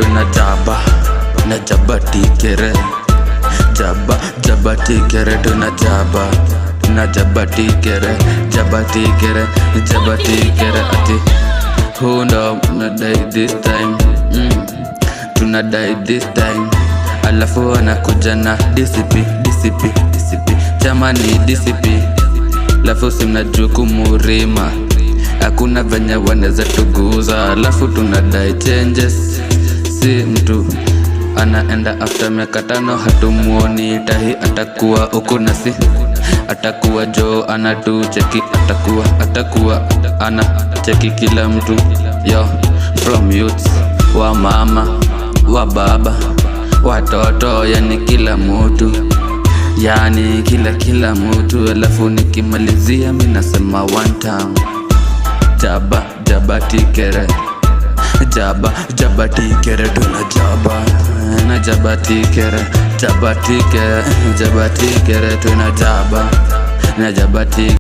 tuna jaba na jabati kere jabati kere tuna jaba na jabati kere ati who know na die this time tuna die this time alafu anakuja na DCP jamani DCP alafu simnajua kumurima hakuna venye waneza tuguza alafu tunadai changes si mtu anaenda after miaka 5 hatumuoni tahi atakuwa huku nasi atakuwa jo anatucheki atakuwa ana cheki kila mtu yo from youths wa mama wa baba watoto yani kila mtu yani kila mtu alafu nikimalizia mimi nasema one time jabati kere tuna jaba na jabati kere tuna jaba na jabati